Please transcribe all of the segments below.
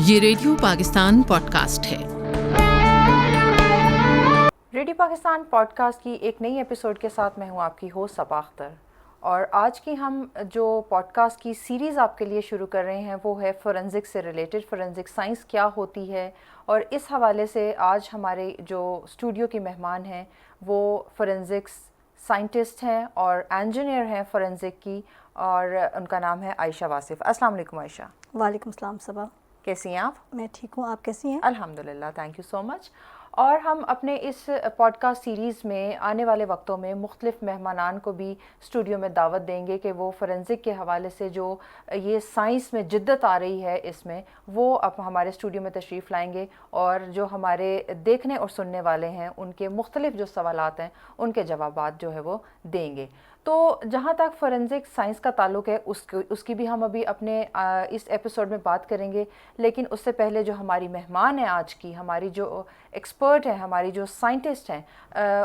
یہ radio Pakistan pod cost ہے۔ Radio Pakistan pod cost کی ایک نئی ایپیسوڈ کے ساتھ میں ہوں آپ کی ہوسٹ صبا اختر، اور آج کی ہم جو پوڈ کاسٹ کی سیریز آپ کے لیے شروع کر رہے ہیں وہ ہے فورینزک سے ریلیٹڈ، فورینزک سائنس کیا ہوتی ہے۔ اور اس حوالے سے آج ہمارے جو اسٹوڈیو کی مہمان ہیں وہ فورینزکس سائنٹسٹ ہیں اور انجینئر ہیں فورینزک کی، اور ان کا نام ہے عائشہ واصف۔ السلام علیکم عائشہ۔ وعلیکم السلام صبا، کیسی ہیں آپ؟ میں ٹھیک ہوں، آپ کیسی ہیں؟ الحمدللہ، تھینک یو سو مچ۔ اور ہم اپنے اس پوڈ کاسٹ سیریز میں آنے والے وقتوں میں مختلف مہمانان کو بھی اسٹوڈیو میں دعوت دیں گے کہ وہ فورینزک کے حوالے سے جو یہ سائنس میں جدت آ رہی ہے اس میں وہ اب ہمارے اسٹوڈیو میں تشریف لائیں گے، اور جو ہمارے دیکھنے اور سننے والے ہیں ان کے مختلف جو سوالات ہیں ان کے جوابات جو ہے وہ دیں گے۔ تو جہاں تک فورینزک سائنس کا تعلق ہے اس کی بھی ہم ابھی اپنے اس ایپیسوڈ میں بات کریں گے، لیکن اس سے پہلے جو ہماری مہمان ہیں آج کی، ہماری جو ایکسپرٹ ہیں، ہماری جو سائنٹسٹ ہیں،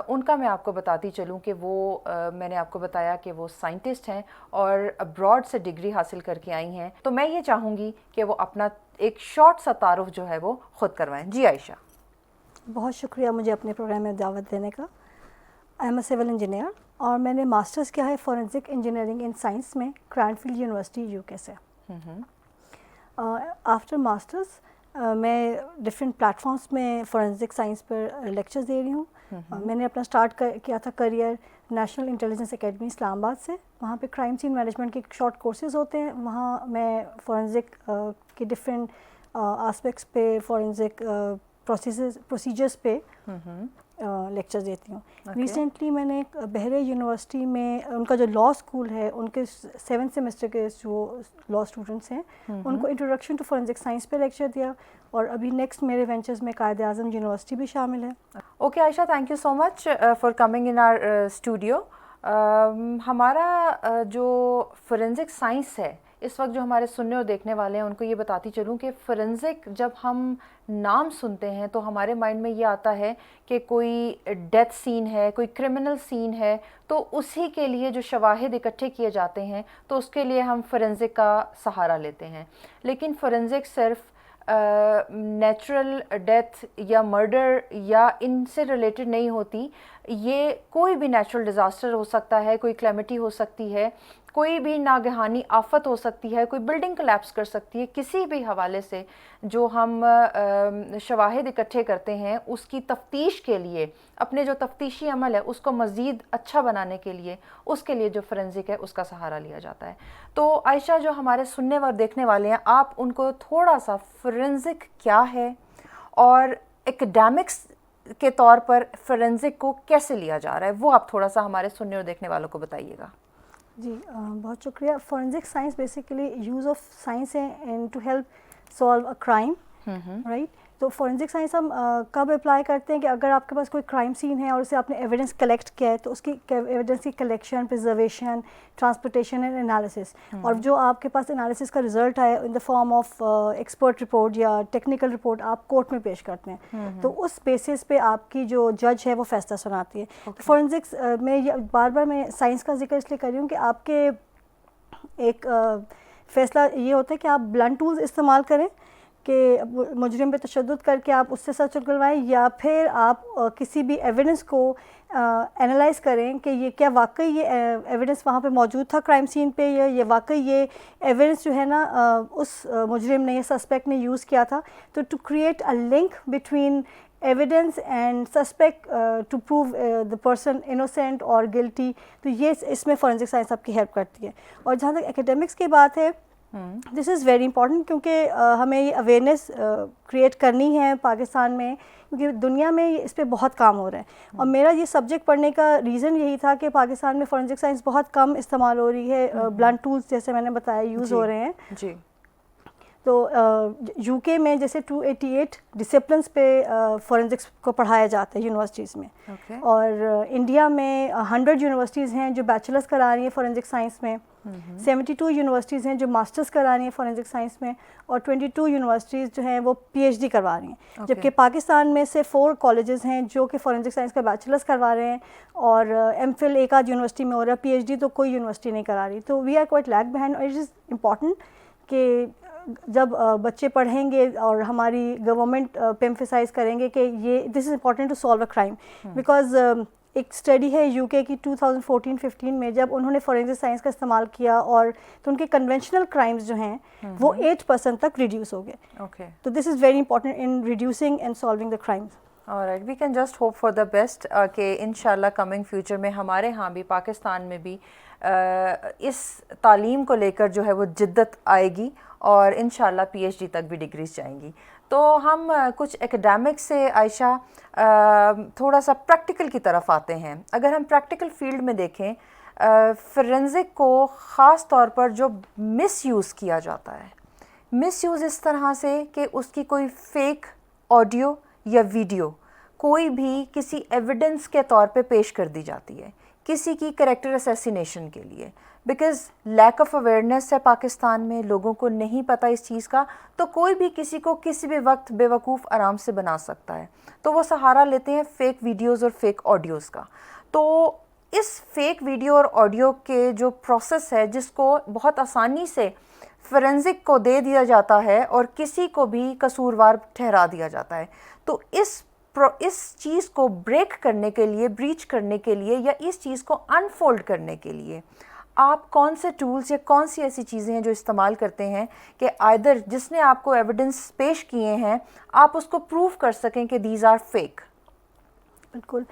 ان کا میں آپ کو بتاتی چلوں کہ وہ میں نے آپ کو بتایا کہ وہ سائنٹسٹ ہیں اور ابراڈ سے ڈگری حاصل کر کے آئی ہیں۔ تو میں یہ چاہوں گی کہ وہ اپنا ایک شارٹ سا تعارف جو ہے وہ خود کروائیں۔ جی عائشہ۔ بہت شکریہ مجھے اپنے پروگرام میں دعوت دینے کا۔ I am a civil engineer اور میں نے ماسٹرز کیا ہے فورینزک انجینئرنگ ان سائنس میں کرانفیلڈ یونیورسٹی یو کے سے۔ آفٹر ماسٹرز میں ڈفرینٹ پلیٹفارمس میں فورینزک سائنس پر لیکچرز دے رہی ہوں۔ میں نے اپنا اسٹارٹ کیا تھا کریئر نیشنل انٹیلیجنس اکیڈمی اسلام آباد سے، وہاں پہ کرائم سین مینجمنٹ کے شارٹ کورسز ہوتے ہیں، وہاں میں فورینزک کے ڈفرینٹ آسپیکٹس پہ، فورینزک پروسیجرز پہ لیکچر دیتی ہوں۔ ریسنٹلی میں نے بحریہ یونیورسٹی میں ان کا جو لاء اسکول ہے، ان کے 7th سیمسٹر کے جو لاء اسٹوڈنٹس ہیں ان کو انٹروڈکشن ٹو فورینزک سائنس پہ لیکچر دیا، اور ابھی نیکسٹ میرے وینچرز میں قائد اعظم یونیورسٹی بھی شامل ہے۔ Okay Ayesha, thank you so much for coming in our studio. ہمارا جو فورینزک سائنس ہے اس وقت جو ہمارے سننے اور دیکھنے والے ہیں ان کو یہ بتاتی چلوں کہ فورینزک جب ہم نام سنتے ہیں تو ہمارے مائنڈ میں یہ آتا ہے کہ کوئی ڈیتھ سین ہے، کوئی کرمنل سین ہے، تو اسی کے لیے جو شواہد اکٹھے کیے جاتے ہیں تو اس کے لیے ہم فورینزک کا سہارا لیتے ہیں۔ لیکن فورینزک صرف نیچرل ڈیتھ یا مرڈر یا ان سے ریلیٹڈ نہیں ہوتی، یہ کوئی بھی نیچرل ڈیزاسٹر ہو سکتا ہے، کوئی کلیمٹی ہو سکتی ہے، کوئی بھی ناگہانی آفت ہو سکتی ہے، کوئی بلڈنگ کلیپس کر سکتی ہے، کسی بھی حوالے سے جو ہم شواہد اکٹھے کرتے ہیں اس کی تفتیش کے لیے، اپنے جو تفتیشی عمل ہے اس کو مزید اچھا بنانے کے لیے، اس کے لیے جو فورینزک ہے اس کا سہارا لیا جاتا ہے۔ تو عائشہ، جو ہمارے سننے اور دیکھنے والے ہیں، آپ ان کو تھوڑا سا فورینزک کیا ہے اور ایکڈیمکس کے طور پر فورینزک کو کیسے لیا جا رہا ہے وہ آپ تھوڑا سا ہمارے سننے اور دیکھنے والوں کو بتائیے گا۔ جی بہت شکریہ۔ Forensic science basically use of science ہے to help solve a crime, right? تو فورینزک سائنس ہم کب اپلائی کرتے ہیں کہ اگر آپ کے پاس کوئی کرائم سین ہے اور اسے آپ نے ایویڈنس کلیکٹ کیا ہے تو اس کی ایویڈنس کی collection, preservation, transportation and analysis, اور جو آپ کے پاس انالیسس کا رزلٹ آئے in the form of expert report یا ٹیکنیکل رپورٹ آپ کورٹ میں پیش کرتے ہیں، تو اس بیسس پہ آپ کی جو جج ہے وہ فیصلہ سناتی ہے۔ فورینزکس میں بار بار میں سائنس کا ذکر اس لیے کر رہی ہوں کہ آپ کے ایک فیصلہ یہ ہوتا ہے کہ آپ بلنٹ ٹولز استعمال کریں کہ مجرم پہ تشدد کر کے آپ اس سے سچ نکلوائیں، یا پھر آپ کسی بھی ایویڈنس کو انالائز کریں کہ یہ کیا واقعی یہ ایویڈنس وہاں پہ موجود تھا کرائم سین پہ، یا یہ واقعی یہ ایویڈنس جو ہے نا اس مجرم نے یا سسپیکٹ نے یوز کیا تھا۔ تو to create a link between evidence and suspect to prove the person innocent اور گلٹی، تو یہ اس میں فورینزک سائنس آپ کی ہیلپ کرتی ہے۔ اور جہاں تک اکیڈمکس کی بات ہے، دس از ویری امپورٹنٹ، کیونکہ ہمیں یہ اویئرنیس کریٹ کرنی ہے پاکستان میں، کیونکہ دنیا میں اس پہ بہت کام ہو رہا ہے، اور میرا یہ سبجیکٹ پڑھنے کا ریزن یہی تھا کہ پاکستان میں فورینزک سائنس بہت کم استعمال ہو رہی ہے، بلنٹ ٹولز جیسے میں نے بتایا یوز ہو رہے ہیں۔ جی۔ تو یو کے میں جیسے 288 ڈسپلنس پہ فورینزکس کو پڑھایا جاتا ہے یونیورسٹیز میں، اور انڈیا میں 100 یونیورسٹیز ہیں جو بیچلرس کرا رہی ہیں فورینزک سائنس میں، 72 یونیورسٹیز ہیں جو ماسٹرز کرا رہی ہیں فورینزک سائنس میں، اور 22 یونیورسٹیز جو ہیں وہ پی ایچ ڈی کروا رہی ہیں، جبکہ پاکستان میں سے 4 کالجز ہیں جو کہ فورینزک سائنس کا بیچلرس کروا رہے ہیں، اور ایم فل ایک آدھ یونیورسٹی میں ہو رہا ہے، پی ایچ ڈی تو کوئی یونیورسٹی نہیں کرا رہی۔ تو we are quite lag behind, اور اٹ از امپورٹنٹ کہ جب بچے پڑھیں گے اور ہماری گورنمنٹ پہ ایمفیسائز کریں گے کہ یہ this is important to solve a crime, because ایک اسٹڈی ہے یو کے کی 2014-15 میں جب انہوں نے فورینسک سائنس کا استعمال کیا اور تو ان کے کنونشنل کرائمز جو ہیں وہ 8% تک ریڈیوس ہو گئے. اوکے، تو this is very important in reducing and solving the crimes. alright, we can just hope for the best کہ انشاءاللہ کمنگ فیوچر میں ہمارے ہاں بھی پاکستان میں بھی اس تعلیم کو لے کر جو ہے وہ جدت آئے گی اور انشاءاللہ پی ایچ ڈی تک بھی ڈگریز جائیں گی. تو ہم کچھ ایکڈیمک سے عائشہ تھوڑا سا پریکٹیکل کی طرف آتے ہیں. اگر ہم پریکٹیکل فیلڈ میں دیکھیں فورینزک کو خاص طور پر جو مس یوز کیا جاتا ہے، مس یوز اس طرح سے کہ اس کی کوئی فیک آڈیو یا ویڈیو کوئی بھی کسی ایویڈنس کے طور پہ پیش کر دی جاتی ہے کسی کی کریکٹر اسیسینیشن کے لیے، بیکاز لیک آف اویئرنیس ہے پاکستان میں، لوگوں کو نہیں پتہ اس چیز کا، تو کوئی بھی کسی کو کسی بھی وقت بے وقوف آرام سے بنا سکتا ہے. تو وہ سہارا لیتے ہیں فیک ویڈیوز اور فیک آڈیوز کا. تو اس فیک ویڈیو اور آڈیو کے جو پروسیس ہے جس کو بہت آسانی سے فورینزک کو دے دیا جاتا ہے اور کسی کو بھی قصوروار ٹھہرا دیا جاتا ہے، تو اس چیز کو بریک کرنے کے لیے، بریچ کرنے کے لیے یا اس چیز کو انفولڈ کرنے کے لیے آپ کون سے ٹولز یا کون سی ایسی چیزیں ہیں جو استعمال کرتے ہیں کہ آئدر جس نے آپ کو ایویڈنس پیش کیے ہیں آپ اس کو پروف کر سکیں کہ دیز آر فیک؟ بالکل،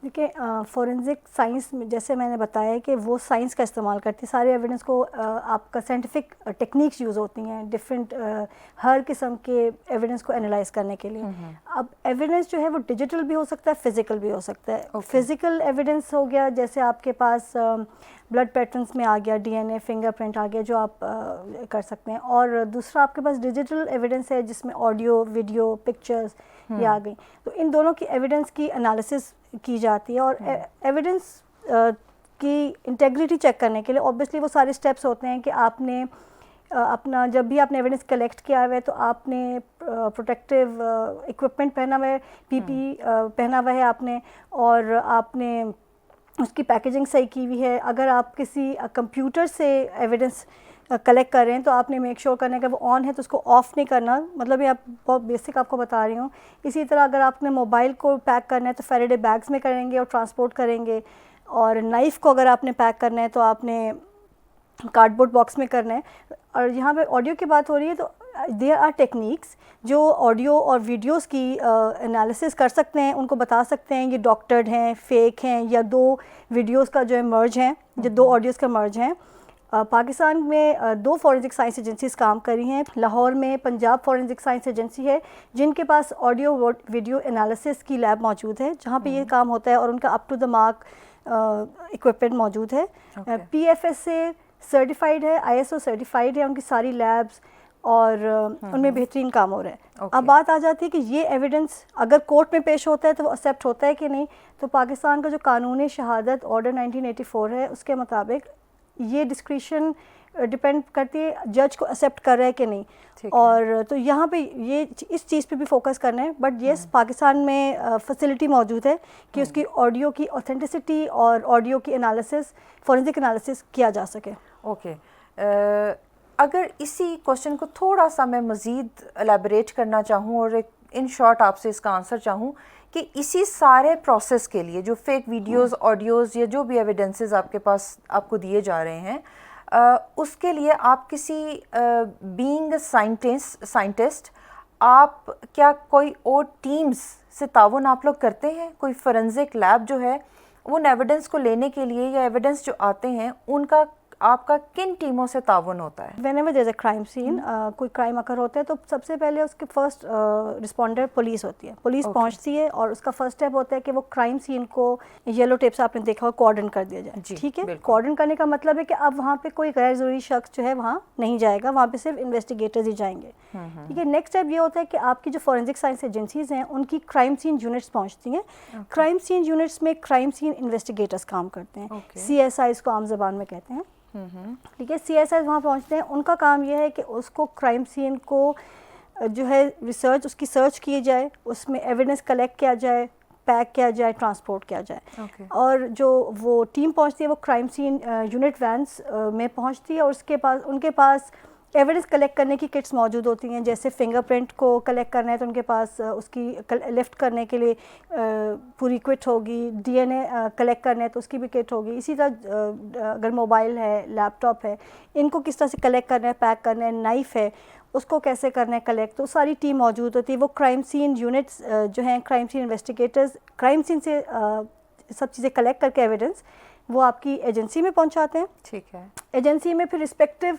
دیکھیں فورینزک سائنس میں جیسے میں نے بتایا کہ وہ سائنس کا استعمال کرتی ہے، سارے ایویڈنس کو آپ کا سائنٹیفک ٹیکنیکس یوز ہوتی ہیں ڈفرینٹ ہر قسم کے ایویڈنس کو انالائز کرنے کے لیے. اب ایویڈنس جو ہے وہ ڈیجیٹل بھی ہو سکتا ہے، فزیکل بھی ہو سکتا ہے. فزیکل ایویڈنس ہو گیا جیسے آپ کے پاس بلڈ پیٹرنس میں آ گیا، ڈی این اے، فنگر پرنٹ آ گیا جو آپ کر سکتے ہیں، اور دوسرا آپ کے پاس ڈیجیٹل ایویڈنس ہے جس میں آڈیو، ویڈیو، پکچرز یہ آ گئی. تو ان دونوں کی ایویڈنس کی انالیسس کی جاتی ہے اور ایویڈنس کی انٹیگریٹی چیک کرنے کے لیے اوبیسلی وہ سارے اسٹیپس ہوتے ہیں کہ آپ نے اپنا جب بھی آپ نے ایویڈنس کلیکٹ کیا ہوا ہے تو آپ نے پروٹیکٹیو اکوپمنٹ پہنا ہوا ہے، پی پی پہنا ہوا ہے آپ نے، اور آپ نے اس کی پیکیجنگ صحیح کی ہوئی ہے. اگر آپ کسی کمپیوٹر سے ایویڈنس کلیکٹ کر رہے ہیں تو آپ نے میک شیور کرنا ہے کہ وہ آن ہے تو اس کو آف نہیں کرنا، مطلب یہ آپ بہت بیسک آپ کو بتا رہی ہوں. اسی طرح اگر آپ نے موبائل کو پیک کرنا ہے تو فیریڈے بیگز میں کریں گے اور ٹرانسپورٹ کریں گے، اور نائف کو اگر آپ نے پیک کرنا ہے تو آپ نے کارڈ بورڈ باکس میں کرنا ہے. اور یہاں پہ آڈیو کی بات ہو رہی ہے تو دیر آر ٹیکنیکس جو آڈیو اور ویڈیوز کی انالیسس کر سکتے ہیں، ان کو بتا سکتے ہیں یہ ڈاکٹرڈ ہیں، فیک ہیں، یا دو ویڈیوز کا جو ہے مرج ہیں، جو دو آڈیوز کا مرج ہیں. پاکستان میں 2 فورینزک سائنس ایجنسیز کام کری ہیں. لاہور میں پنجاب فورینزک سائنس ایجنسی ہے جن کے پاس آڈیو ویڈیو انالیسس کی لیب موجود ہے جہاں پہ یہ کام ہوتا ہے، اور ان کا up to the mark equipment موجود ہے. پی ایف ایس سے سرٹیفائڈ ہے، آئی ایس او سرٹیفائڈ ہے ان کی ساری لیبس، اور ان میں بہترین کام ہو رہا ہے. اب بات آ جاتی ہے کہ یہ ایویڈنس اگر کورٹ میں پیش ہوتا ہے تو وہ ایکسیپٹ ہوتا ہے کہ نہیں. تو پاکستان کا جو قانون شہادت آرڈر 1984 ہے اس کے مطابق یہ ڈسکریشن ڈپینڈ کرتی ہے جج کو ایکسیپٹ کر رہا ہے کہ نہیں. اور تو یہاں پہ یہ اس چیز پہ بھی فوکس کرنا ہے. بٹ یس پاکستان میں فیسلٹی موجود ہے کہ اس کی آڈیو کی اوتھینٹسٹی اور آڈیو کی انالیسس، فورینزک انالیسس کیا جا سکے. اوکے، اگر اسی کوشچن کو تھوڑا سا میں مزید الیبوریٹ کرنا چاہوں اور ایک ان شارٹ آپ سے اس کا آنسر چاہوں کہ اسی سارے پروسیس کے لیے جو فیک ویڈیوز، آڈیوز یا جو بھی ایویڈنسز آپ کے پاس آپ کو دیے جا رہے ہیں، اس کے لیے آپ کسی بینگ سائنٹسٹ آپ کیا کوئی اور ٹیمز سے تعاون آپ لوگ کرتے ہیں؟ کوئی فورینزک لیب جو ہے ان ایویڈنس کو لینے کے لیے یا ایویڈنس جو آتے ہیں ان کا آپ کا کن ٹیموں سے تعاون ہوتا ہے؟ Whenever there is a crime scene, کوئی کرائم اکر ہوتا ہے تو سب سے پہلے اس کے فرسٹ رسپونڈر پولیس ہوتی ہے. پولیس پہنچتی ہے اور اس کا فرسٹ اسٹیپ ہوتا ہے کہ وہ کرائم سین کو یلو ٹیپ سے آپ نے دیکھا ہو کارڈن کر دیا جائے. ٹھیک ہے، کارڈن کرنے کا مطلب ہے کہ اب وہاں پہ کوئی غیر ضروری شخص جو ہے وہاں نہیں جائے گا، وہاں پہ صرف انویسٹیگیٹرز ہی جائیں گے. ٹھیک ہے، نیکسٹ اسٹیپ یہ ہوتا ہے کہ آپ کی جو فورینزک سائنس ایجنسیز ہیں ان کی کرائم سین یونٹس پہنچتی ہیں. کرائم سین یونٹس میں کرائم سین انویسٹیگیٹرز کام کرتے ہیں، سی ایس آئیز کو عام زبان میں کہتے ہیں. ٹھیک ہے، سی ایس آئی وہاں پہنچتے ہیں. ان کا کام یہ ہے کہ اس کو کرائم سین کو جو ہے ریسرچ، اس کی سرچ کی جائے، اس میں ایویڈنس کلیکٹ کیا جائے، پیک کیا جائے، ٹرانسپورٹ کیا جائے. اور جو وہ ٹیم پہنچتی ہے وہ کرائم سین یونٹ وینس میں پہنچتی ہے اور اس کے پاس ان کے پاس ایویڈنس کلیکٹ کرنے کی کٹس موجود ہوتی ہیں. جیسے فنگر پرنٹ کو کلیکٹ کرنا ہے تو ان کے پاس اس کی لفٹ کرنے کے لیے پوری کٹ ہوگی. ڈی این اے کلیکٹ کرنا ہے تو اس کی بھی کٹ ہوگی. اسی طرح اگر موبائل ہے, لیپ ٹاپ ہے, ان کو کس طرح سے کلیکٹ کرنا ہے, پیک کرنا ہے, نائف ہے اس کو کیسے کرنا ہے کلیکٹ, تو ساری ٹیم موجود ہوتی ہے. وہ کرائم سین یونٹس جو ہیں, crime scene investigators crime scene سے سب چیزیں کلیکٹ کر کے ایویڈنس وہ آپ کی ایجنسی میں پہنچاتے ہیں. ٹھیک ہے. ایجنسی میں پھر رسپیکٹیو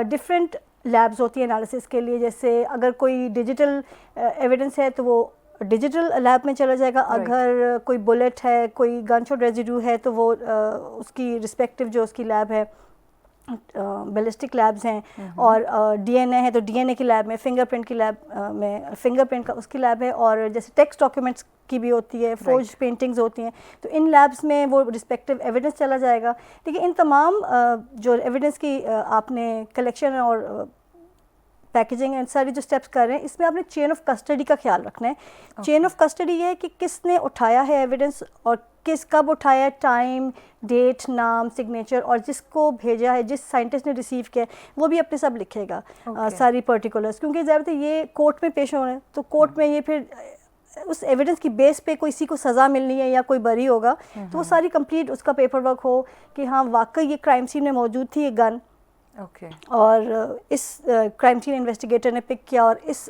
ڈفرینٹ لیبز ہوتی ہیں انالیسس کے لیے. جیسے اگر کوئی ڈیجیٹل ایویڈنس ہے تو وہ ڈیجیٹل لیب میں چلا جائے گا. اگر کوئی بلٹ ہے, کوئی گن شاٹ ریزیڈیو ہے تو وہ اس کی رسپیکٹیو جو اس کی لیب ہے, بیلسٹک لیبز ہیں, اور ڈی این اے ہے تو ڈی این اے کی لیب میں, فنگر پرنٹ کی لیب میں فنگر پرنٹ کا اس کی لیب ہے, اور جیسے ٹیکسٹ ڈاکیومنٹس کی بھی ہوتی ہے, فورجڈ پینٹنگز ہوتی ہیں, تو ان لیبس میں وہ رسپیکٹیو ایویڈنس چلا جائے گا. دیکھیے ان تمام جو ایویڈنس کی آپ نے کلیکشن اور پیکیجنگ اینڈ ساری جو اسٹیپس کر رہے ہیں, اس میں آپ نے چین آف کسٹڈی کا خیال رکھنا ہے. چین آف کسٹڈی یہ ہے کہ کس نے اٹھایا ہے ایویڈنس اور کس کب اٹھایا ہے, ٹائم, ڈیٹ, نام, سگنیچر, اور جس کو بھیجا ہے, جس سائنٹسٹ نے ریسیو کیا وہ بھی اپنے سب لکھے گا ساری پرٹیکولرس, کیونکہ ظاہر ہے یہ کورٹ میں پیش ہونا ہے. تو کورٹ میں یہ پھر اس ایویڈنس کی بیس پہ کسی کو سزا ملنی ہے یا کوئی بری ہوگا, تو وہ ساری کمپلیٹ اس کا پیپر ورک ہو کہ ہاں واقعی یہ کرائم سین میں موجود تھی یہ گن, اور اس کرائم سین انویسٹیگیٹر نے پک کیا اور اس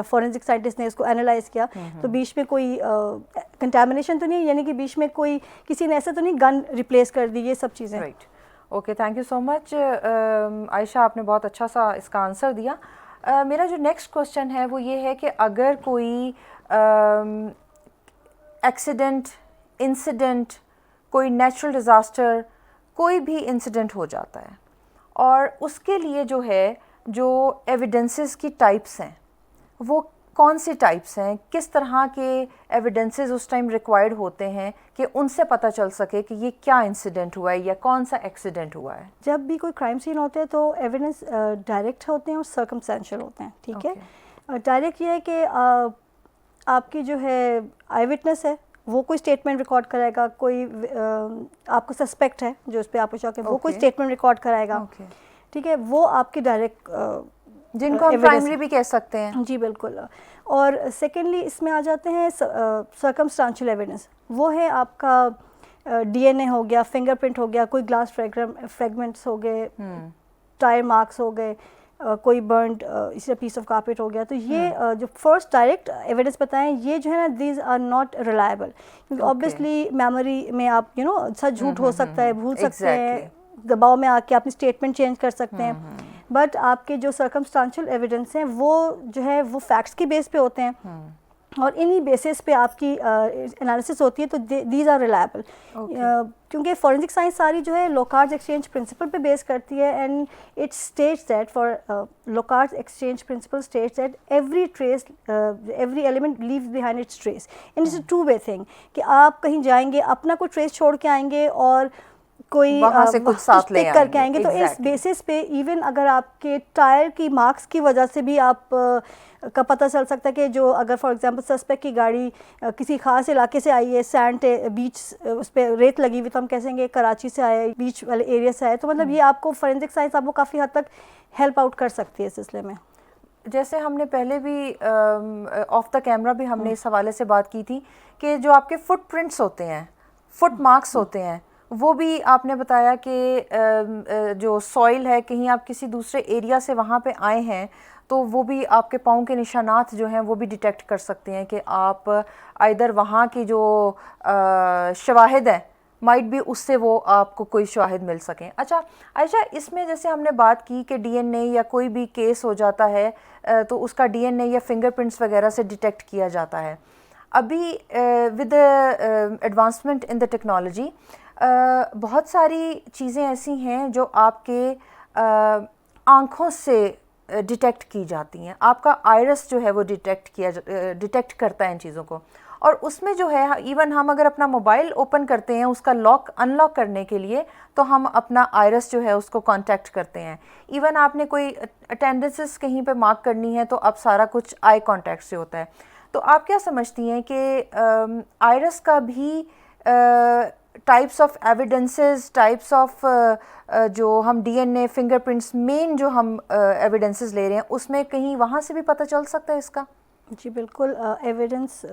فورینسک سائنٹسٹ نے اس کو انالائز کیا, تو بیچ میں کوئی کنٹامنیشن تو نہیں, یعنی کہ بیچ میں کوئی کسی نے ایسا تو نہیں گن ریپلیس کر دی, یہ سب چیزیں. Right. Okay, thank you so much Aisha, آپ نے بہت اچھا سا اس کا آنسر دیا. میرا جو نیکسٹ کوشچن ہے وہ یہ ہے کہ اگر کوئی ایکسیڈنٹ, انسیڈنٹ, کوئی نیچرل ڈیزاسٹر, کوئی بھی انسیڈنٹ ہو جاتا ہے, اور اس کے لیے جو ہے جو ایویڈنسز کی ٹائپس ہیں وہ کون سی ٹائپس ہیں, کس طرح کے ایویڈنسز اس ٹائم ریکوائرڈ ہوتے ہیں کہ ان سے پتہ چل سکے کہ یہ کیا انسیڈنٹ ہوا ہے یا کون سا ایکسیڈنٹ ہوا ہے؟ جب بھی کوئی کرائم سین ہوتا ہے تو ایویڈنس ڈائریکٹ ہوتے ہیں اور سرکمسٹینشیل ہوتے ہیں. ٹھیک ہے. ڈائریکٹ یہ ہے کہ آپ کی جو ہے آئی وٹنس ہے وہ کوئی اسٹیٹمنٹ ریکارڈ کرائے گا, کوئی آپ کو سسپیکٹ ہے جو اس پہ آپ کو شک ہے وہ کوئی اسٹیٹمنٹ ریکارڈ کرائے گا. ٹھیک ہے, وہ آپ کی ڈائریکٹ جن کو ہم پرائمری بھی کہہ سکتے ہیں. جی بالکل. اور سیکنڈلی اس میں آ جاتے ہیں سرکمسٹانشیل ایویڈنس, وہ ہے آپ کا ڈی این اے ہو گیا, فنگر پرنٹ ہو گیا, کوئی گلاس فریگمنٹس ہو گئے, ٹائر مارکس ہو گئے, کوئی برنڈ اسی پیس آف کارپیٹ ہو گیا. تو یہ جو فرسٹ ڈائریکٹ ایویڈنس بتائیں یہ جو ہے نا دیز آر ناٹ ریلائبل, کیونکہ آبویسلی میموری میں آپ سچ جھوٹ ہو سکتا ہے, بھول سکتے ہیں, دباؤ میں آ کے اپنی اسٹیٹمنٹ چینج کر سکتے ہیں. بٹ آپ کے جو سرکمسٹانشیل ایویڈنس ہیں وہ جو ہے وہ فیکٹس کی بیس پہ ہوتے ہیں, اور انہی بیسس پہ آپ کی انالیسس ہوتی ہے, تو دیز آر ریلائبل. کیونکہ فورینسک سائنس ساری جو ہے لوکارڈز ایکسچینج پرنسپل پہ بیس کرتی ہے, and it states that for Locard's exchange principle states that every trace every element leaves behind its trace, and it's a two way thing کہ آپ کہیں جائیں گے اپنا کوئی ٹریس چھوڑ کے آئیں گے اور کوئی کچھ ساتھ لے کر کے آئیں گے. تو اس بیسس پہ ایون اگر آپ کے ٹائر کی مارکس کی وجہ سے بھی آپ کا پتہ چل سکتا ہے کہ جو اگر فار ایگزامپل سسپیکٹ کی گاڑی کسی خاص علاقے سے آئی ہے, سینڈ بیچ اس پہ ریت لگی ہوئی, تو ہم کہیں گے کراچی سے آئے, بیچ والے ایریا سے آئے, تو مطلب یہ آپ کو فورینسک سائنس آپ کو کافی حد تک ہیلپ آؤٹ کر سکتی ہے اس سلسلے میں. جیسے ہم نے پہلے بھی آف دا کیمرہ بھی ہم نے اس حوالے سے بات کی تھی کہ جو آپ کے فٹ پرنٹس ہوتے ہیں, فٹ مارکس ہوتے ہیں, وہ بھی آپ نے بتایا کہ جو سوئل ہے کہیں آپ کسی دوسرے ایریا سے وہاں پہ آئے ہیں تو وہ بھی آپ کے پاؤں کے نشانات جو ہیں وہ بھی ڈیٹیکٹ کر سکتے ہیں کہ آپ ادھر وہاں کی جو شواہد ہیں مائٹ بھی اس سے وہ آپ کو کوئی شواہد مل سکیں. اچھا عائشہ, اس میں جیسے ہم نے بات کی کہ ڈی این اے یا کوئی بھی کیس ہو جاتا ہے تو اس کا ڈی این اے یا فنگر پرنٹس وغیرہ سے ڈیٹیکٹ کیا جاتا ہے. ابھی with advancement in the technology بہت ساری چیزیں ایسی ہیں جو آپ کے آنکھوں سے ڈیٹیکٹ کی جاتی ہیں. آپ کا آئرس جو ہے وہ ڈیٹیکٹ کرتا ہے ان چیزوں کو, اور اس میں جو ہے ایون ہم اگر اپنا موبائل اوپن کرتے ہیں اس کا لاک ان لاک کرنے کے لیے تو ہم اپنا آئرس جو ہے اس کو کانٹیکٹ کرتے ہیں. ایون آپ نے کوئی اٹینڈنسز کہیں پہ مارک کرنی ہے تو اب سارا کچھ آئی کانٹیکٹ سے ہوتا ہے. تو آپ کیا سمجھتی ہیں کہ آئرس کا بھی types of evidences, types of جو ہم ڈی این اے, فنگر پرنٹس, مین جو ہم ایویڈنسز لے رہے ہیں, اس میں کہیں وہاں سے بھی پتہ چل سکتا ہے اس کا؟ جی بالکل, ایویڈنس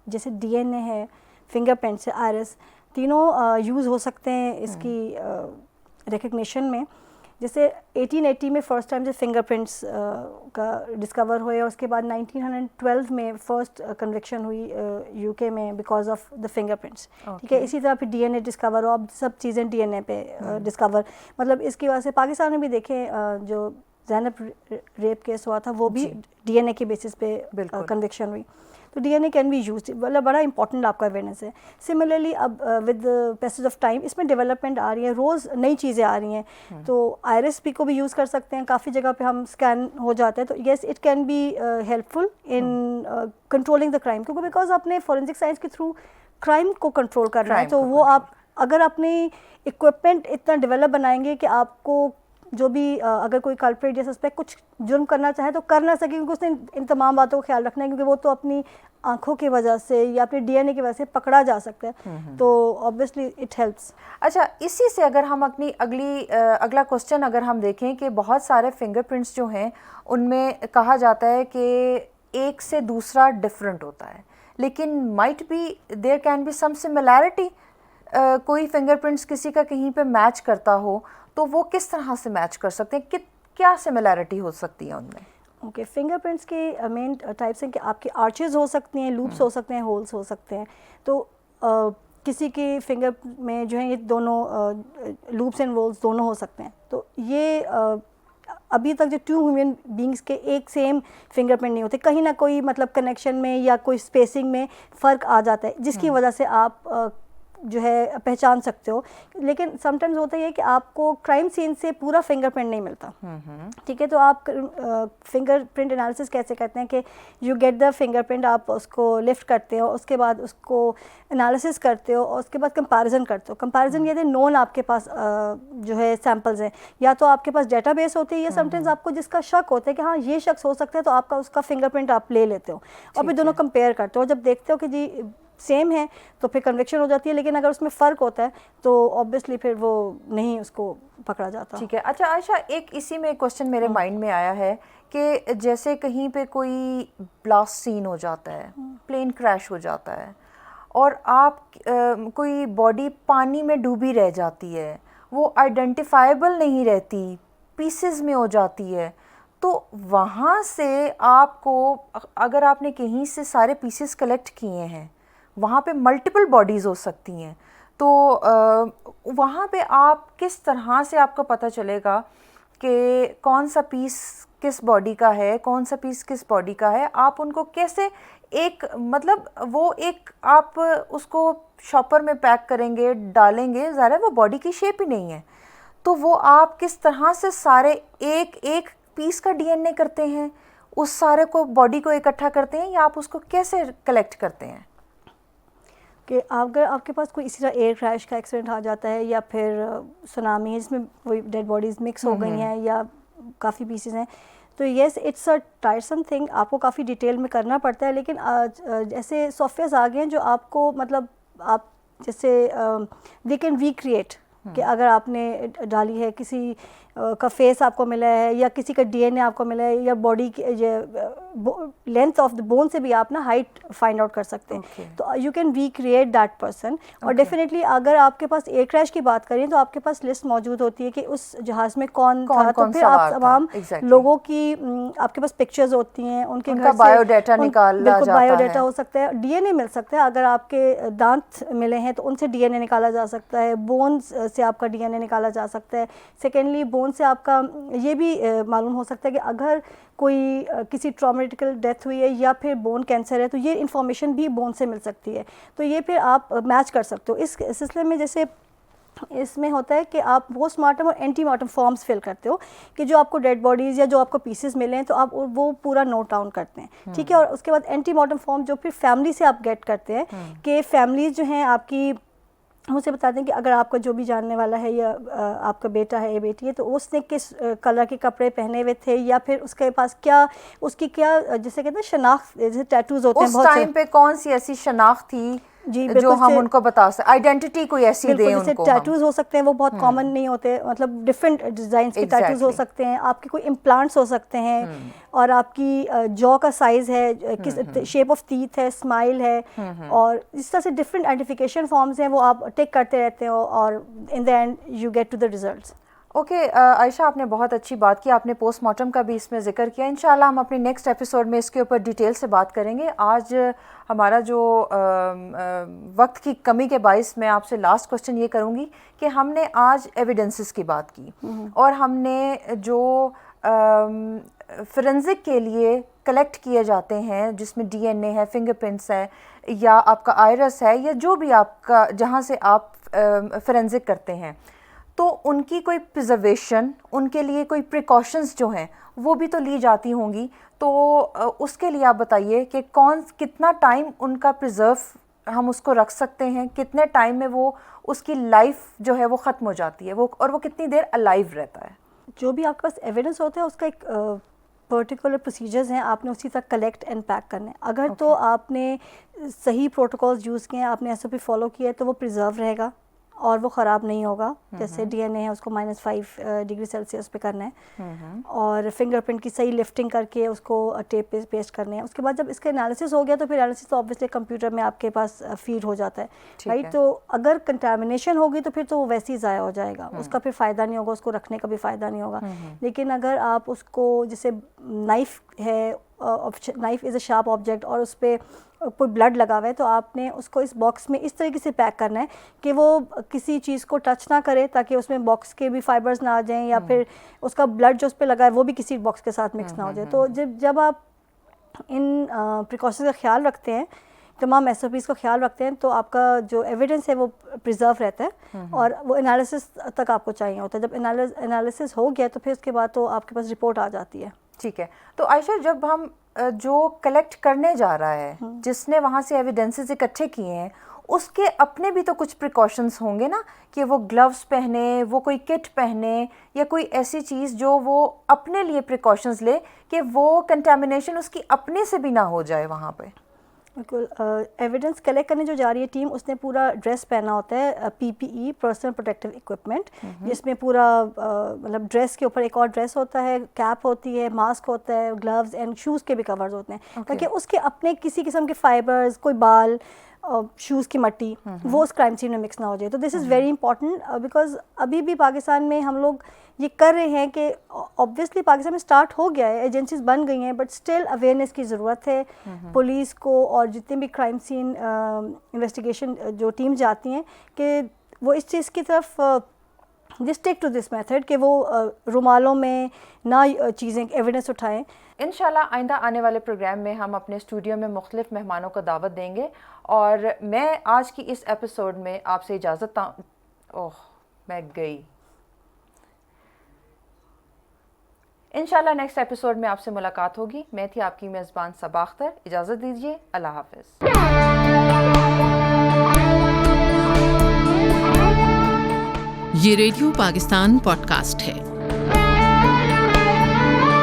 جیسے ڈی این اے ہے, فنگر پرنٹس ہے, آئرس, تینوں یوز ہو سکتے ہیں اس کی ریکگنیشن میں. جیسے 1880 میں فرسٹ ٹائم جو فنگر پرنٹس کا ڈسکور ہوئے, اور اس کے بعد 1912 میں فرسٹ کنوکشن ہوئی یو کے میں because of the finger prints. ٹھیک ہے, اسی طرح پھر ڈی این اے ڈسکور ہو, اب سب چیزیں ڈی این اے پہ ڈسکور, مطلب اس کی وجہ سے پاکستان میں بھی دیکھیں جو زینب ریپ کیس ہوا تھا وہ بھی ڈی این اے کے بیسس پہ کنوکشن ہوئی. تو D N A can be used, مطلب بڑا امپورٹنٹ آپ کا اویئرنیس ہے. سملرلی اب ود پیسج آف ٹائم اس میں ڈیولپمنٹ آ رہی ہے, روز نئی چیزیں آ رہی ہیں, تو آئرس پی کو بھی یوز کر سکتے ہیں, کافی جگہ پہ ہم اسکین ہو جاتے ہیں. تو yes it can be helpful in controlling the crime, کیونکہ بیکاز آپ نے فورینسک سائنس کے تھرو کرائم کو کنٹرول کرنا ہے. تو وہ آپ اگر اپنی اکوپمنٹ اتنا ڈیولپ بنائیں گے کہ آپ کو جو بھی اگر کوئی کلپریٹ یا سسپیکٹ کچھ جرم کرنا چاہے تو کر نہ سکے, کیونکہ اس نے ان تمام باتوں کا خیال رکھنا ہے, کیونکہ وہ تو اپنی آنکھوں کی وجہ سے یا اپنے ڈی این اے کی وجہ سے پکڑا جا سکتا ہے. تو obviously اٹ ہیلپس. اچھا, اسی سے اگر ہم اپنی اگلا کوسچن اگر ہم دیکھیں کہ بہت سارے فنگر پرنٹس جو ہیں ان میں کہا جاتا ہے کہ ایک سے دوسرا ڈفرینٹ ہوتا ہے, لیکن might be there can be some similarity. کوئی فنگر پرنٹس کسی کا کہیں پہ میچ کرتا ہو تو وہ کس طرح سے میچ کر سکتے ہیں, کیا سملیرٹی ہو سکتی ہے ان میں؟ اوکے, فنگر پرنٹس کے مین ٹائپس ہیں کہ آپ کی آرچز ہو سکتی ہیں, لوپس ہو سکتے ہیں, ہولس ہو سکتے ہیں. تو کسی کے فنگر میں جو ہیں یہ دونوں لوپس اینڈ ہولس دونوں ہو سکتے ہیں. تو یہ ابھی تک جو 2 ہیومن بینگس کے ایک سیم فنگر پرنٹ نہیں ہوتے, کہیں نہ کوئی مطلب کنیکشن میں یا کوئی اسپیسنگ میں فرق آ جاتا ہے, جس کی وجہ سے آپ جو ہے پہچان سکتے ہو. لیکن سم ٹائمز ہوتا ہے کہ آپ کو کرائم سین سے پورا فنگر پرنٹ نہیں ملتا. ٹھیک ہے, تو آپ فنگر پرنٹ انالیسس کیسے کرتے ہیں کہ you get the fingerprint, آپ اس کو لفٹ کرتے ہو, اس کے بعد اس کو انالیسس کرتے ہو, اور اس کے بعد کمپیریزن کرتے ہو. کمپیریزن یہ ہے نون آپ کے پاس جو ہے سیمپلز ہیں, یا تو آپ کے پاس ڈیٹا بیس ہوتی ہے, یا سم ٹائمز آپ کو جس کا شک ہوتا ہے کہ ہاں یہ شخص ہو سکتا ہے, تو آپ کا اس کا فنگر پرنٹ آپ لے لیتے ہو اور پھر دونوں کمپیئر کرتے ہو. جب دیکھتے ہو کہ جی سیم ہے تو پھر کنوکشن ہو جاتی ہے, لیکن اگر اس میں فرق ہوتا ہے تو آبویسلی پھر وہ نہیں اس کو پکڑا جاتا. ٹھیک ہے. اچھا عائشہ, ایک اسی میں ایک کوشچن میرے مائنڈ میں آیا ہے کہ جیسے کہیں پہ کوئی بلاسٹ سین ہو جاتا ہے, پلین کریش ہو جاتا ہے, اور آپ کوئی باڈی پانی میں ڈوبی رہ جاتی ہے, وہ آئیڈینٹیفائیبل نہیں رہتی, پیسز میں ہو جاتی ہے, تو وہاں سے آپ کو اگر آپ نے کہیں سے سارے پیسز کلیکٹ کیے ہیں, وہاں پہ ملٹیپل باڈیز ہو سکتی ہیں, تو وہاں پہ آپ کس طرح سے آپ کو پتہ چلے گا کہ کون سا پیس کس باڈی کا ہے, کون سا پیس کس باڈی کا ہے؟ آپ ان کو کیسے ایک مطلب وہ ایک آپ اس کو شاپر میں پیک کریں گے, ڈالیں گے, ظاہر ہے وہ باڈی کی شیپ ہی نہیں ہے, تو وہ آپ کس طرح سے سارے ایک ایک پیس کا ڈی این اے کرتے ہیں, اس سارے کو باڈی کو اکٹھا کرتے ہیں, یا آپ اس کو کیسے کلیکٹ کرتے ہیں؟ کہ اگر آپ کے پاس کوئی اسی طرح ایئر کریش کا ایکسیڈنٹ آ جاتا ہے, یا پھر سونامی ہے جس میں وہی ڈیڈ باڈیز مکس ہو گئی ہیں یا کافی پیسز ہیں, تو یس اٹس اے ٹائرسم تھنگ, آپ کو کافی ڈیٹیل میں کرنا پڑتا ہے. لیکن ایسے سافٹ ویئرز آ گئے ہیں جو آپ کو مطلب آپ جیسے دے کین ریکریٹ, کہ اگر آپ نے ڈالی ہے, کسی کا فیس آپ کو ملا ہے, یا کسی کا ڈی این اے آپ کو ملا ہے, یا باڈی کی لینتھ آف دا بون سے بھی آپ نا ہائٹ فائنڈ آؤٹ کر سکتے ہیں. تو you can recreate that person. اور ڈیفینیٹلی اگر آپ کے پاس ایئر کریش کی بات کریں تو آپ کے پاس لسٹ موجود ہوتی ہے کہ اس جہاز میں کون تھا, تو پھر آپ تمام لوگوں کی آپ کے پاس پکچرز ہوتی ہیں, ان کے گھر سے بایو ڈیٹا نکالا جاتا ہے. بالکل بایو ڈیٹا ہو سکتا ہے, ڈی این اے مل سکتا ہے, اگر آپ کے دانت ملے ہیں تو ان سے ڈی این اے نکالا جا سکتا ہے, بونز سے آپ کا ڈی این اے نکالا جا سکتا ہے. سیکنڈلی بون سے آپ کا یہ بھی معلوم ہو سکتا ہے کہ اگر کوئی کسی ٹرامیٹیکل ڈیتھ ہوئی ہے یا پھر بون کینسر ہے, تو یہ انفارمیشن بھی بون سے مل سکتی ہے. تو یہ پھر آپ میچ کر سکتے ہو. اس سلسلے میں جیسے اس میں ہوتا ہے کہ آپ پوسٹ مارٹم اور اینٹی مارٹم فارمز فل کرتے ہو, کہ جو آپ کو ڈیڈ باڈیز یا جو آپ کو پیسز ملے ہیں تو آپ وہ پورا نوٹ ڈاؤن کرتے ہیں. ٹھیک ہے, اور اس کے بعد اینٹی مارٹم فارم جو پھر فیملی سے آپ گیٹ کرتے ہیں, کہ فیملیز جو ہیں آپ کی مجھے بتاتے ہیں کہ اگر آپ کا جو بھی جاننے والا ہے, یا آپ کا بیٹا ہے یا بیٹی ہے, تو اس نے کس کلر کے کپڑے پہنے ہوئے تھے, یا پھر اس کے پاس کیا اس کی کیا جیسے کہتے ہیں شناخت, جیسے ٹیٹوز ہوتے ہیں اس ٹائم پہ کون سی ایسی شناخت تھی جی، جو بالکل ہم سے ان کو بتا سکتے, آئیڈینٹی کوئی ایسی دیں بالکل. جیسے ان کو. ٹیٹوز ہو سکتے ہیں وہ بہت کامن نہیں ہوتے, مطلب ڈفرینٹ ڈیزائنس کے ٹیٹوز ہو سکتے ہیں, آپ کے کوئی امپلانٹس ہو سکتے ہیں, اور آپ کی جو کا سائز ہے, کس شیپ آف تیتھ ہے, اسمائل ہے, اور اس طرح سے ڈفرینٹ آئیڈینٹیفیکیشن فارمز ہیں, وہ آپ ٹیک کرتے رہتے ہو, اور in the end you get to the results. Okay Ayesha, آپ نے بہت اچھی بات کی, آپ نے پوسٹ مارٹم کا بھی اس میں ذکر کیا. انشاءاللہ ہم اپنے نیکسٹ ایپیسوڈ میں اس کے اوپر ڈیٹیل سے بات کریں گے. آج ہمارا جو وقت کی کمی کے باعث میں آپ سے لاسٹ کوسچن یہ کروں گی کہ ہم نے آج ایویڈنسز کی بات کی, اور ہم نے جو فورینزک کے لیے کلیکٹ کیے جاتے ہیں جس میں ڈی این اے ہے, فنگر پرنٹس ہے, یا آپ کا آئرس ہے, یا جو بھی آپ کا جہاں سے آپ فورینزک کرتے ہیں, تو ان کی کوئی پرزرویشن, ان کے لیے کوئی پریکاشنز جو ہیں وہ بھی تو لی جاتی ہوں گی. تو اس کے لیے آپ بتائیے کہ کتنا ٹائم ان کا پرزرو ہم اس کو رکھ سکتے ہیں, کتنے ٹائم میں وہ اس کی لائف جو ہے وہ ختم ہو جاتی ہے, اور وہ کتنی دیر الائیو رہتا ہے. جو بھی آپ کے پاس ایویڈنس ہوتا ہے اس کا ایک پرٹیکولر پروسیجرز ہیں, آپ نے اسی طرح کلیکٹ اینڈ پیک کرنا ہے. اگر تو آپ نے صحیح پروٹوکولز یوز کیے ہیں, آپ نے ایس او پی فالو کیا ہے, تو وہ پرزرو رہے گا اور وہ خراب نہیں ہوگا. جیسے ڈی این اے ہے, اس کو -5 ڈگری سیلسیس پہ کرنا ہے, اور فنگر پرنٹ کی صحیح لفٹنگ کر کے اس کو ٹیپ پہ پیسٹ کرنے ہیں. اس کے بعد جب اس کا انالیسس ہو گیا تو پھر انالیسس تو آبویسلی کمپیوٹر میں آپ کے پاس فیڈ ہو جاتا ہے, رائٹ. تو اگر کنٹامنیشن ہوگی تو پھر تو وہ ویسے ہی ضائع ہو جائے گا, اس کا پھر فائدہ نہیں ہوگا, اس کو رکھنے کا بھی فائدہ نہیں ہوگا. لیکن اگر آپ اس کو, جیسے نائف ہے, نائف از اے شارپ آبجیکٹ, اور اس پہ کوئی بلڈ لگا ہوا ہے, تو آپ نے اس کو اس باکس میں اس طریقے سے پیک کرنا ہے کہ وہ کسی چیز کو ٹچ نہ کرے, تاکہ اس میں باکس کے بھی فائبرز نہ آ جائیں, یا پھر اس کا بلڈ جو اس پہ لگا ہے وہ بھی کسی باکس کے ساتھ مکس نہ ہو جائے. تو جب آپ ان پریکاشنز کا خیال رکھتے ہیں, تمام ایس او پیز کا خیال رکھتے ہیں, تو آپ کا جو ایویڈنس ہے وہ پرزرو رہتا ہے, اور وہ انالیسس تک آپ کو چاہیے ہوتا ہے. جب انالیسس ہو گیا تو پھر اس کے بعد تو آپ کے پاس رپورٹ آ جاتی ہے. ٹھیک ہے. تو عائشہ, جب ہم جو کلیکٹ کرنے جا رہا ہے, جس نے وہاں سے ایویڈنسز اکٹھے کیے ہیں, اس کے اپنے بھی تو کچھ پریکاشنز ہوں گے نا, کہ وہ گلوز پہنے, وہ کوئی کٹ پہنے, یا کوئی ایسی چیز جو وہ اپنے لیے پریکاشنز لے کہ وہ کنٹامینیشن اس کی اپنے سے بھی نہ ہو جائے وہاں پہ. بالکل. ایویڈنس کلیکٹ کرنے جو جا رہی ہے ٹیم, اس نے پورا ڈریس پہنا ہوتا ہے, پی پی ای, پرسنل پروٹیکٹیو اکوپمنٹ, جس میں پورا مطلب ڈریس کے اوپر ایک اور ڈریس ہوتا ہے, کیپ ہوتی ہے, ماسک ہوتا ہے, گلوز اینڈ شوز کے بھی کورز ہوتے ہیں, تاکہ اس کے اپنے کسی قسم کے فائبرز, کوئی بال, شوز کی مٹی, وہ اس کرائم سین میں مکس نہ ہو جائے. تو this is very important, because ابھی بھی پاکستان میں ہم لوگ یہ کر رہے ہیں کہ آبویسلی پاکستان میں اسٹارٹ ہو گیا ہے, ایجنسیز بن گئی ہیں, بٹ اسٹل اویئرنیس کی ضرورت ہے پولیس کو, اور جتنے بھی کرائم سین انویسٹیگیشن جو ٹیم جاتی ہیں, کہ وہ اس چیز کی طرف just take to this method کہ وہ رومالوں میں نہ چیزیں ایویڈنس اٹھائیں. انشاءاللہ آئندہ آنے والے پروگرام میں ہم اپنے اسٹوڈیو میں مختلف مہمانوں کو دعوت دیں گے, اور میں آج کی اس ایپیسوڈ میں آپ سے اجازت میں گئی. انشاءاللہ نیکسٹ ایپیسوڈ میں آپ سے ملاقات ہوگی. میں تھی آپ کی میزبان صبا اختر, اجازت دیجیے, اللہ حافظ. یہ ریڈیو پاکستان پوڈ کاسٹ ہے.